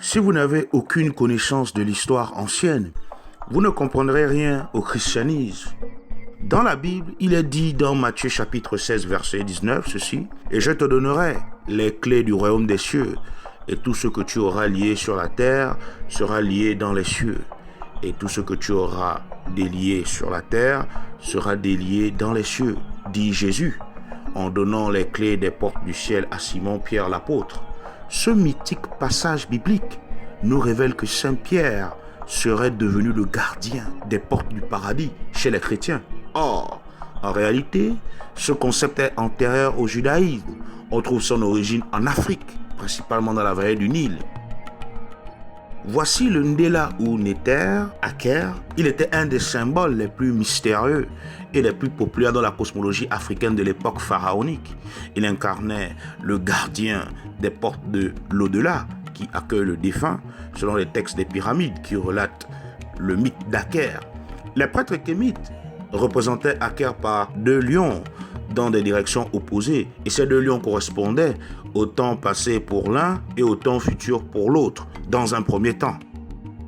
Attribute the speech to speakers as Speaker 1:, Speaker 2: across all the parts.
Speaker 1: Si vous n'avez aucune connaissance de l'histoire ancienne, vous ne comprendrez rien au christianisme. Dans la Bible, il est dit dans Matthieu chapitre 16, verset 19, ceci, « Et je te donnerai les clés du royaume des cieux, et tout ce que tu auras lié sur la terre sera lié dans les cieux, et tout ce que tu auras délié sur la terre sera délié dans les cieux, dit Jésus, en donnant les clés des portes du ciel à Simon-Pierre l'apôtre. » Ce mythique passage biblique nous révèle que Saint Pierre serait devenu le gardien des portes du paradis chez les chrétiens. Or, en réalité, ce concept est antérieur au judaïsme. On trouve son origine en Afrique, principalement dans la vallée du Nil. Voici le Ndéla ou Néter, Aker. Il était un des symboles les plus mystérieux et les plus populaires dans la cosmologie africaine de l'époque pharaonique. Il incarnait le gardien des portes de l'au-delà qui accueille le défunt, selon les textes des pyramides qui relatent le mythe d'Aker. Les prêtres kémites représentaient Aker par deux lions dans des directions opposées, et ces deux lions correspondaient au temps passé pour l'un et au temps futur pour l'autre, dans un premier temps.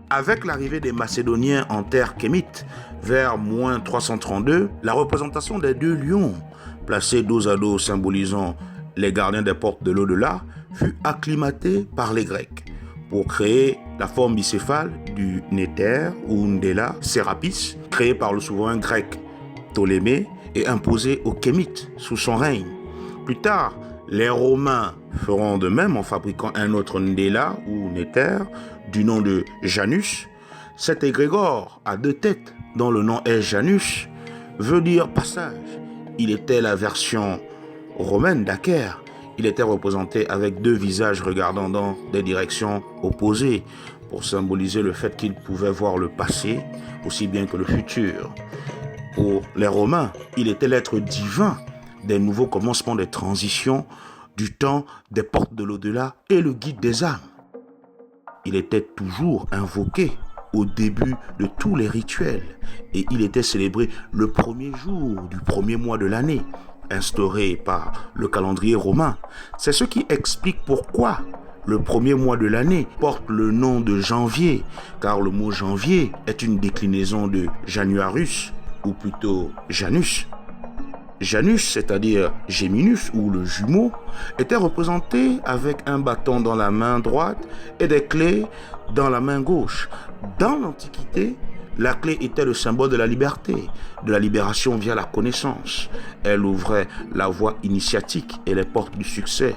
Speaker 1: Avec l'arrivée des Macédoniens en terre kémite, vers moins 332, la représentation des deux lions, placés dos à dos symbolisant les gardiens des portes de l'au-delà, fut acclimatée par les Grecs pour créer la forme bicéphale du Néter ou Ndéla Sérapis, créé par le souverain grec Ptolémée et imposé aux Kémites sous son règne. Plus tard, les Romains feront de même en fabriquant un autre Ndéla ou Néter du nom de Janus. Cet égrégore à deux têtes, dont le nom est Janus, veut dire passage. Il était la version romaine d'Aker. Il était représenté avec deux visages regardant dans des directions opposées pour symboliser le fait qu'il pouvait voir le passé aussi bien que le futur. Pour les Romains, il était l'être divin des nouveaux commencements des transitions, du temps, des portes de l'au-delà et le guide des âmes. Il était toujours invoqué au début de tous les rituels et il était célébré le premier jour du premier mois de l'année, instauré par le calendrier romain. C'est ce qui explique pourquoi le premier mois de l'année porte le nom de janvier, car le mot janvier est une déclinaison de Januarus, ou plutôt Janus. Janus, c'est-à-dire Géminus ou le jumeau, était représenté avec un bâton dans la main droite et des clés dans la main gauche. Dans l'Antiquité, la clé était le symbole de la liberté, de la libération via la connaissance. Elle ouvrait la voie initiatique et les portes du succès.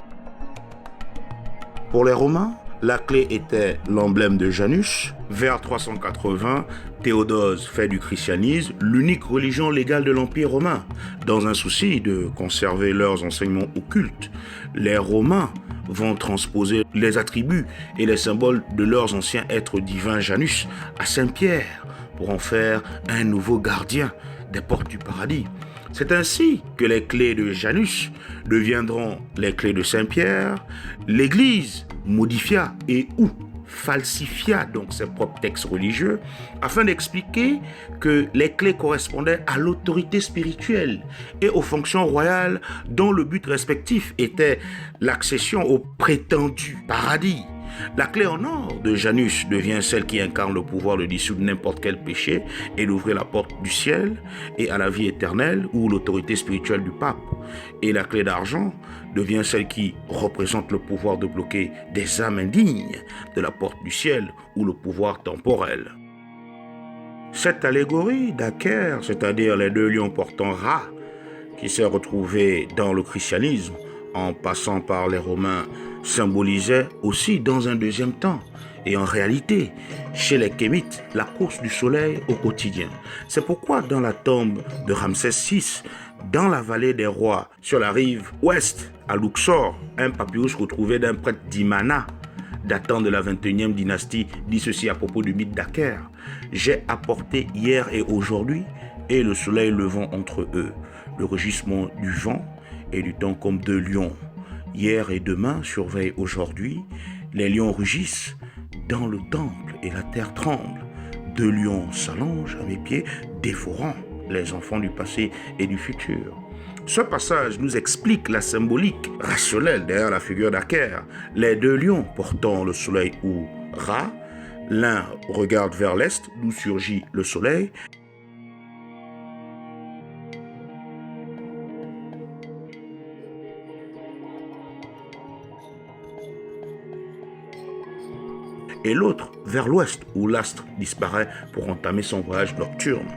Speaker 1: Pour les Romains, la clé était l'emblème de Janus. Vers 380, Théodose fait du christianisme l'unique religion légale de l'Empire romain. Dans un souci de conserver leurs enseignements occultes, les Romains vont transposer les attributs et les symboles de leurs anciens êtres divins Janus à Saint-Pierre pour en faire un nouveau gardien des portes du paradis. C'est ainsi que les clés de Janus deviendront les clés de Saint-Pierre. L'Église modifia et ou falsifia donc ses propres textes religieux afin d'expliquer que les clés correspondaient à l'autorité spirituelle et aux fonctions royales dont le but respectif était l'accession au prétendu paradis. La clé en or de Janus devient celle qui incarne le pouvoir de dissoudre n'importe quel péché et d'ouvrir la porte du ciel et à la vie éternelle ou l'autorité spirituelle du pape. Et la clé d'argent devient celle qui représente le pouvoir de bloquer des âmes indignes de la porte du ciel ou le pouvoir temporel. Cette allégorie d'Aker, c'est-à-dire les deux lions portant Ra, qui s'est retrouvée dans le christianisme en passant par les Romains, symbolisait aussi dans un deuxième temps et en réalité chez les Kémites la course du soleil au quotidien. C'est pourquoi dans la tombe de Ramsès VI, dans la vallée des rois, sur la rive ouest à Luxor, un papyrus retrouvé d'un prêtre d'Imana datant de la 21e dynastie dit ceci à propos du mythe d'Aker: j'ai apporté hier et aujourd'hui et le soleil levant entre eux le rugissement du vent et du temps comme deux lions. Hier et demain surveillent aujourd'hui, les lions rugissent dans le temple et la terre tremble. Deux lions s'allongent à mes pieds, dévorant les enfants du passé et du futur. Ce passage nous explique la symbolique rationnelle derrière la figure d'Aker. Les deux lions portant le soleil ou Ra. L'un regarde vers l'est, d'où surgit le soleil. Et l'autre vers l'ouest, où l'astre disparaît pour entamer son voyage nocturne.